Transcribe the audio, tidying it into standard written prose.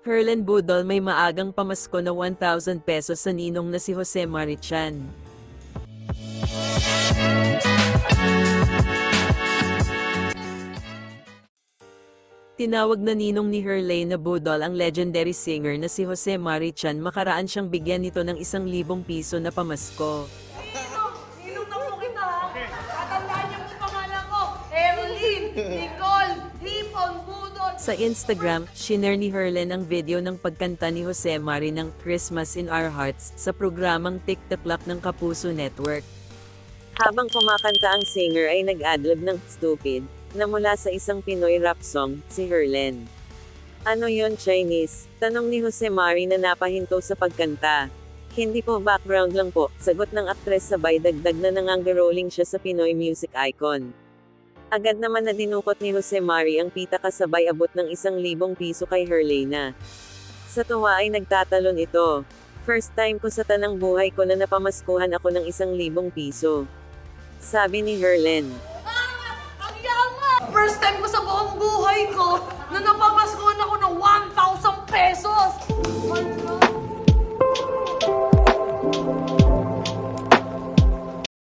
Herlen Budol may maagang pamasko na 1,000 pesos sa ninong na si Jose Marichan. Tinawag na ninong ni Herlen Budol ang legendary singer na si Jose Marichan makaraan siyang bigyan nito ng 1,000 piso na pamasko. Ninong na po kita ha. Tatandaan niyo po pangalan ko. Evelyn Nicole Hipon Budol. Sa Instagram, shinare ni Herlen ang video ng pagkanta ni Jose Mari ng Christmas in Our Hearts sa programang TikTok ng Kapuso Network. Habang kumakanta ang singer ay nag-adlib ng "Stupid" na mula sa isang Pinoy rap song, si Herlen. "Ano yon, Chinese?" tanong ni Jose Mari na napahinto sa pagkanta. "Hindi po, background lang po," sagot ng aktres sabay dagdag na nangangaroling siya sa Pinoy music icon. Agad naman na dinukot ni Jose Mari ang pita kasabay abot ng 1,000 piso kay Herlena. Sa tuwa ay nagtatalon ito. "First time ko sa tanang buhay ko na napamaskuhan ako ng 1,000 piso." Sabi ni Herlen. Ang yaman! First time ko sa buong buhay ko na napamaskuhan ako ng 1,000 pesos!